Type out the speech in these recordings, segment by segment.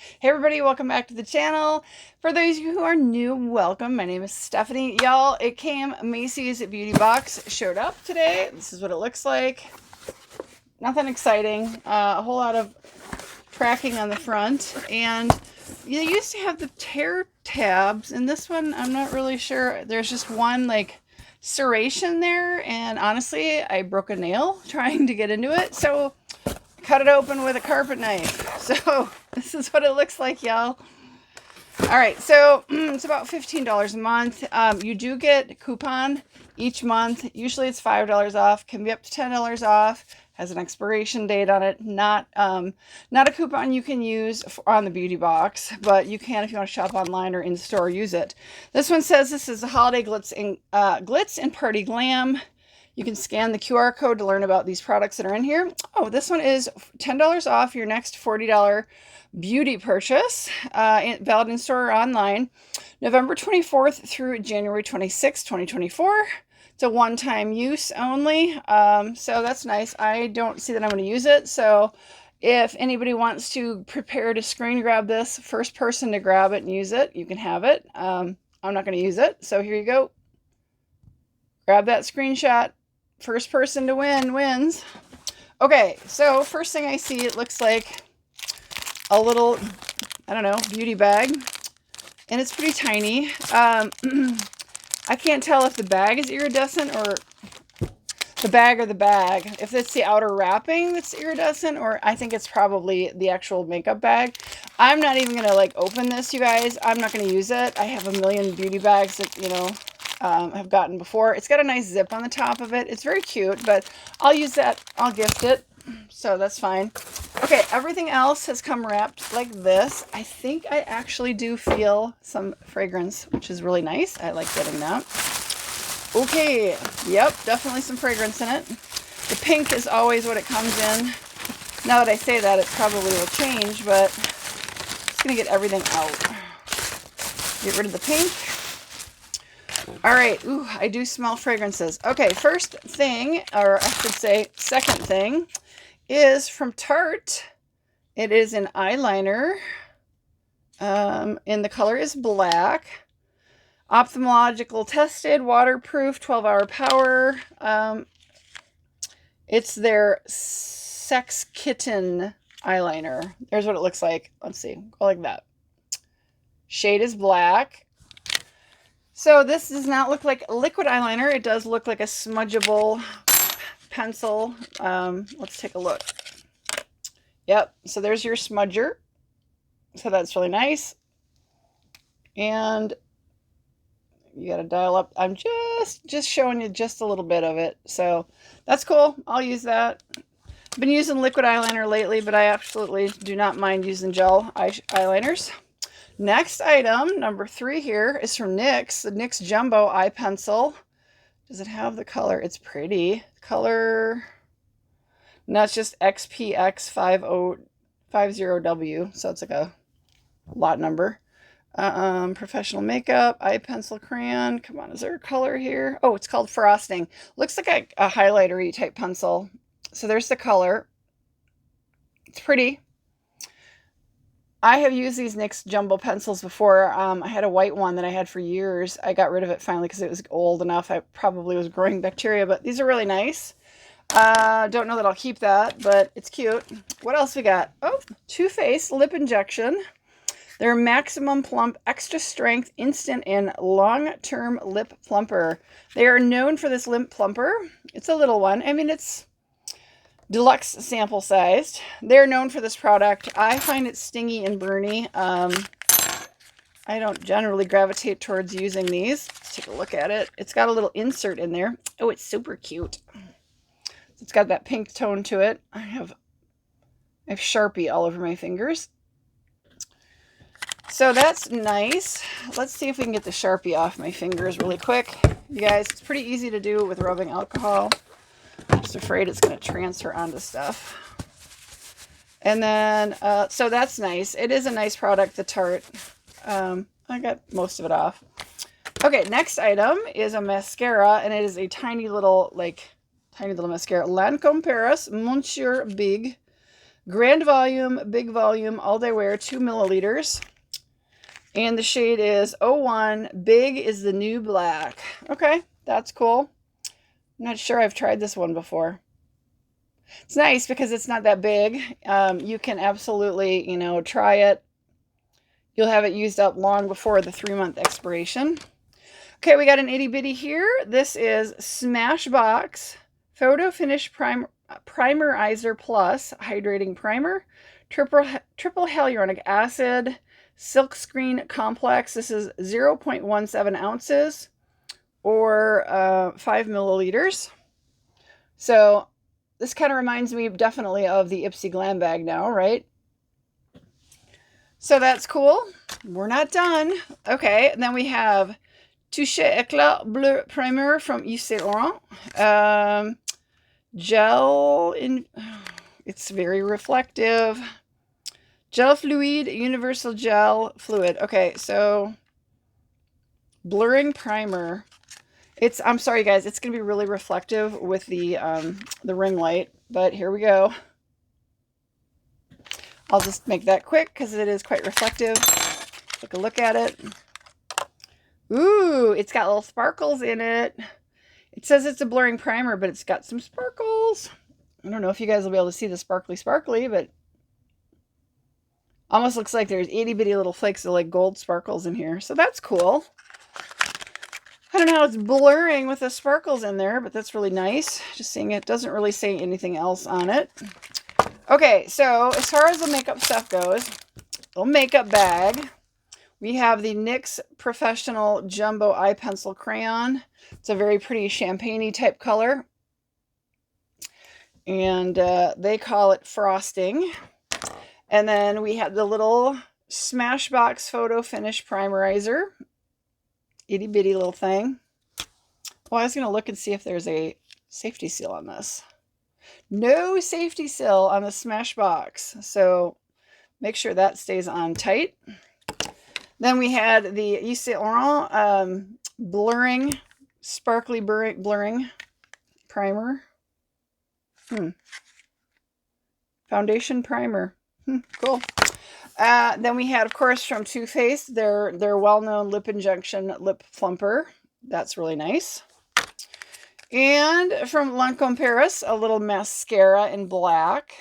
Hey everybody, welcome back to the channel. For those of you who are new, welcome. My name is Stephanie. Y'all, it came, Macy's beauty box showed up today. This is what it looks like. Nothing exciting. A whole lot of tracking on the front. And you used to have the tear tabs. And this one, I'm not really sure. There's just one like serration there. And honestly, I broke a nail trying to get into it. So cut it open with a carpet knife. So this is what it looks like, y'all. All right, so it's about $15 a month. You do get a coupon each month. Usually it's $5 off, can be up to $10 off. Has an expiration date on it. Not a coupon you can use on the beauty box, but you can if you want to shop online or in store use it. This one says this is a holiday glitz and party glam. You can scan the QR code to learn about these products that are in here. Oh, this one is $10 off your next $40 beauty purchase, valid in store or online, November 24th through January 26th, 2024. It's a one-time use only, so that's nice. I don't see that I'm going to use it, so if anybody wants to prepare to screen grab this, first person to grab it and use it, you can have it. I'm not going to use it, so here you go. Grab that screenshot. First person to win wins. Okay, so first thing I see, it looks like a little, I don't know, beauty bag. And it's pretty tiny. I can't tell if the bag is iridescent or the bag or the bag. If it's the outer wrapping that's iridescent, or I think it's probably the actual makeup bag. I'm not even going to like open this, you guys. I'm not going to use it. I have a million beauty bags that, you know, have gotten before. It's got a nice zip on the top of it. It's very cute, but I'll use that. I'll gift it. So that's fine. Okay, everything else has come wrapped like this. I think I actually do feel some fragrance, which is really nice. I like getting that. Okay, yep, definitely some fragrance in it. The pink is always what it comes in. Now that I say that, it probably will change, but I'm just going to get everything out. Get rid of the pink. All right, ooh, I do smell fragrances. Okay, first thing, or I should say second thing, is from Tarte. It is an eyeliner, and the color is black. Ophthalmological tested, waterproof, 12-hour power. It's their Sex Kitten eyeliner. There's what it looks like. Let's see, go like that. Shade is black. So this does not look like liquid eyeliner. It does look like a smudgeable pencil. Let's take a look. Yep, so there's your smudger. So that's really nice. And you got to dial up. I'm just showing you just a little bit of it. So that's cool. I'll use that. I've been using liquid eyeliner lately, but I absolutely do not mind using gel eyeliners. Next item, number 3 here, is from NYX, the NYX Jumbo Eye Pencil. Does it have the color? It's pretty. Color, no, it's just XPX50W, so it's like a lot number. Professional makeup, eye pencil crayon. Come on, is there a color here? Oh, it's called Frosting. Looks like a highlighter-y type pencil. So there's the color. It's pretty. I have used these NYX Jumbo pencils before. I had a white one that I had for years. I got rid of it finally because it was old enough. I probably was growing bacteria, but these are really nice. Don't know that I'll keep that, but it's cute. What else we got? Oh, Too Faced Lip Injection. They're Maximum Plump Extra Strength Instant and Long-Term Lip Plumper. They are known for this lip plumper. It's a little one. I mean, it's deluxe sample sized. They're known for this product. I find it stingy and burny. I don't generally gravitate towards using these. Let's take a look at it. It's got a little insert in there. Oh, it's super cute. It's got that pink tone to it. I have Sharpie all over my fingers. So that's nice. Let's see if we can get the Sharpie off my fingers really quick. You guys, it's pretty easy to do with rubbing alcohol. I'm just afraid it's going to transfer onto stuff. And then, so that's nice. It is a nice product, the Tarte. I got most of it off. Okay, next item is a mascara, and it is a tiny little mascara. Lancome Paris Monsieur Big. Grand volume, big volume, all day wear, 2 milliliters. And the shade is 01. Big is the new black. Okay, that's cool. I'm not sure I've tried this one before. It's nice because it's not that big. You can absolutely, you know, try it. You'll have it used up long before the 3-month expiration. Okay, we got an itty bitty here. This is Smashbox Photo Finish Primerizer Plus Hydrating Primer, triple hyaluronic acid, silkscreen complex. This is 0.17 ounces or 5 milliliters. So this kind of reminds me definitely of the Ipsy Glam bag now, right? So that's cool. We're not done. Okay, and then we have Touche Éclat Bleu Primer from Yves Saint Laurent. Gel in, it's very reflective. Gel Fluid, Universal Gel Fluid. Okay, so blurring primer. I'm sorry guys, it's gonna be really reflective with the ring light, but here we go. I'll just make that quick because it is quite reflective. Take a look at it. Ooh, it's got little sparkles in it. It says it's a blurring primer, but it's got some sparkles. I don't know if you guys will be able to see the sparkly, but almost looks like there's itty bitty little flakes of like gold sparkles in here. So that's cool. I don't know how it's blurring with the sparkles in there, but that's really nice. Just seeing it doesn't really say anything else on it. Okay, so as far as the makeup stuff goes, little makeup bag. We have the NYX Professional Jumbo Eye Pencil Crayon. It's a very pretty champagne-y type color. And they call it Frosting. And then we have the little Smashbox Photo Finish Primerizer. Itty bitty little thing. Well, I was going to look and see if there's a safety seal on this. No safety seal on the Smashbox. So make sure that stays on tight. Then we had the Yves Saint Laurent blurring, sparkly blurring primer. Foundation primer. Cool. Then we had, of course, from Too Faced, their well-known lip injection lip plumper. That's really nice. And from Lancôme Paris, a little mascara in black.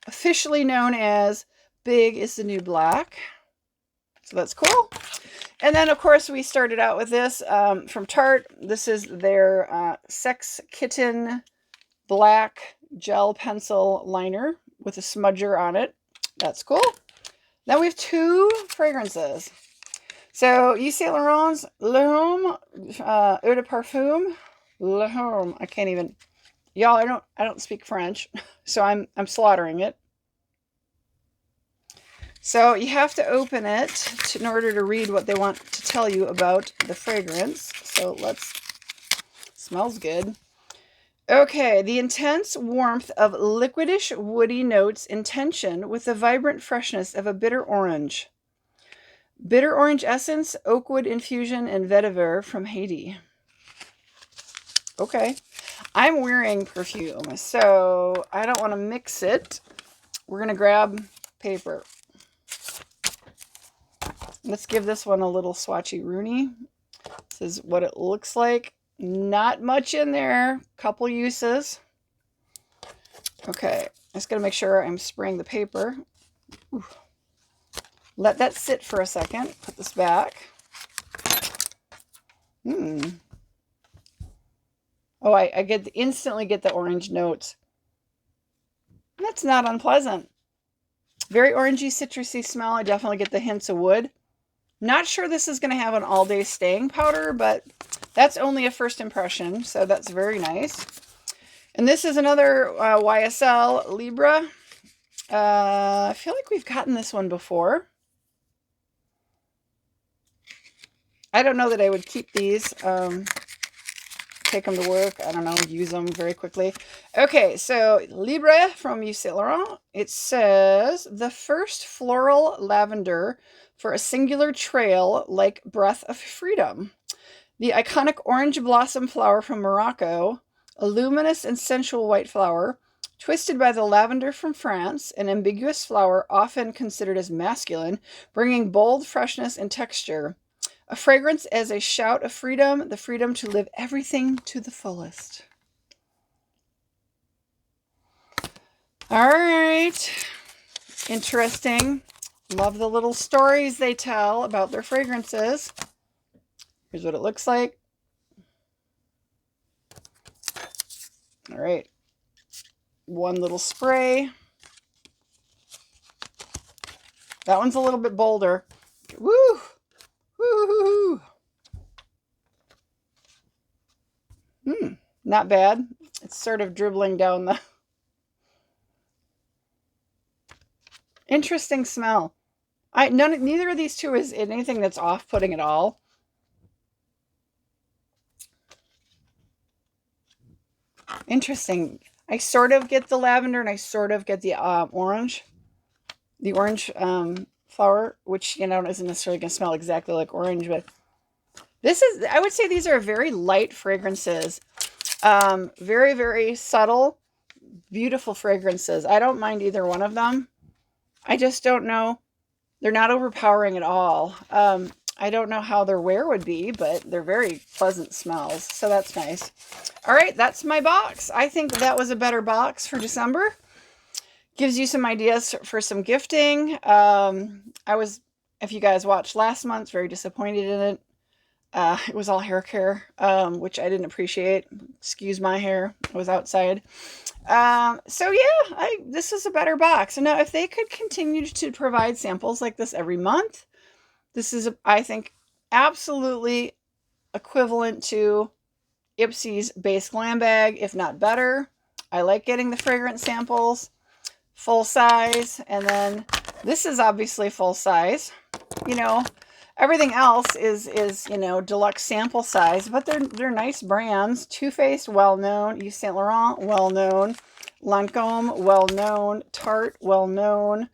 Officially known as Big is the New Black. So that's cool. And then, of course, we started out with this from Tarte. This is their Sex Kitten Black Gel Pencil Liner with a smudger on it. That's cool. Then we have 2 fragrances. So Yves Saint Laurent's Le Homme Eau de Parfum. Le Homme. I can't even. Y'all, I don't speak French, so I'm slaughtering it. So you have to open it in order to read what they want to tell you about the fragrance. So smells good. Okay, the intense warmth of liquidish woody notes in tension with the vibrant freshness of a bitter orange. Bitter orange essence, oakwood infusion, and vetiver from Haiti. Okay, I'm wearing perfume, so I don't want to mix it. We're going to grab paper. Let's give this one a little swatchy Rooney. This is what it looks like. Not much in there. Couple uses. Okay, I'm just going to make sure I'm spraying the paper. Ooh. Let that sit for a second. Put this back. Oh, I instantly get the orange notes. That's not unpleasant. Very orangey, citrusy smell. I definitely get the hints of wood. Not sure this is going to have an all-day staying powder, but that's only a first impression, so that's very nice. And this is another YSL Libra. I feel like we've gotten this one before. I don't know that I would keep these. Take them to work. I don't know, use them very quickly. Okay, so Libre from Yves Saint Laurent. It says, the first floral lavender for a singular trail like breath of freedom. The iconic orange blossom flower from Morocco, a luminous and sensual white flower, Twisted by the lavender from France, an ambiguous flower often considered as masculine, bringing bold freshness and texture. A fragrance as a shout of freedom, the freedom to live everything to the fullest. All right. Interesting. Love the little stories they tell about their fragrances. Here's what it looks like. All right. One little spray. That one's a little bit bolder. Woo! Woo! Not bad. It's sort of dribbling down the... Interesting smell. Neither of these two is anything that's off-putting at all. Interesting. I sort of get the lavender and I sort of get the orange. The orange flower, which, you know, isn't necessarily going to smell exactly like orange, but this is, I would say these are very light fragrances. Very, very subtle, beautiful fragrances. I don't mind either one of them. I just don't know. They're not overpowering at all. I don't know how their wear would be, but they're very pleasant smells. So that's nice. All right, that's my box. I think that was a better box for December. Gives you some ideas for some gifting. I was, if you guys watched last month, very disappointed in it. It was all hair care, which I didn't appreciate. Excuse my hair. I was outside. So yeah, this is a better box. And now if they could continue to provide samples like this every month, this is, I think, absolutely equivalent to MACY'S base glam bag, if not better. I like getting the fragrance samples, full size, and then this is obviously full size. You know, everything else is you know, deluxe sample size, but they're nice brands. Too Faced, well known. Yves Saint Laurent, well known. Lancome, well known. Tarte, well known.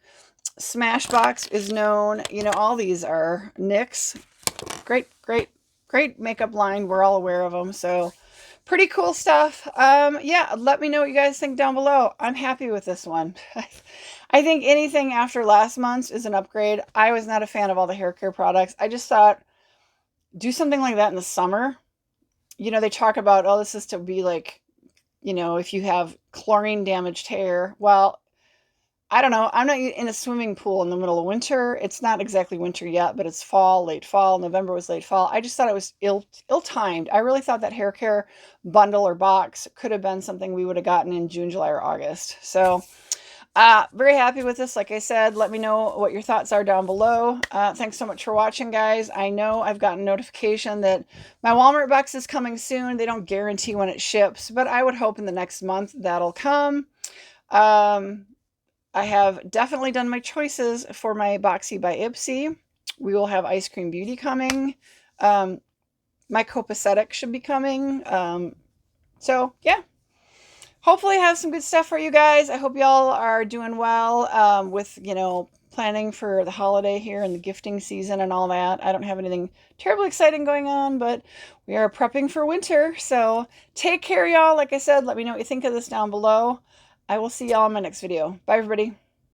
Smashbox is known. You know, all these are NYX. Great makeup line. We're all aware of them. So pretty cool stuff. Yeah, let me know what you guys think down below. I'm happy with this one. I think anything after last month's is an upgrade. I was not a fan of all the hair care products. I just thought, do something like that in the summer. You know, they talk about, oh, this is to be like, you know, if you have chlorine damaged hair. Well, I don't know. I'm not in a swimming pool in the middle of winter. It's not exactly winter yet, but it's fall, late fall. November was late fall. I just thought it was ill-timed. I really thought that hair care bundle or box could have been something we would have gotten in June, July, or August. So very happy with this. Like I said, let me know what your thoughts are down below. Thanks so much for watching, guys. I know I've gotten notification that my Walmart box is coming soon. They don't guarantee when it ships, but I would hope in the next month that'll come. I have definitely done my choices for my Boxy by Ipsy. We will have Ice Cream Beauty coming. My Copacetic should be coming. So, yeah. Hopefully I have some good stuff for you guys. I hope y'all are doing well with, you know, planning for the holiday here and the gifting season and all that. I don't have anything terribly exciting going on, but we are prepping for winter. So take care, y'all. Like I said, let me know what you think of this down below. I will see y'all in my next video. Bye, everybody.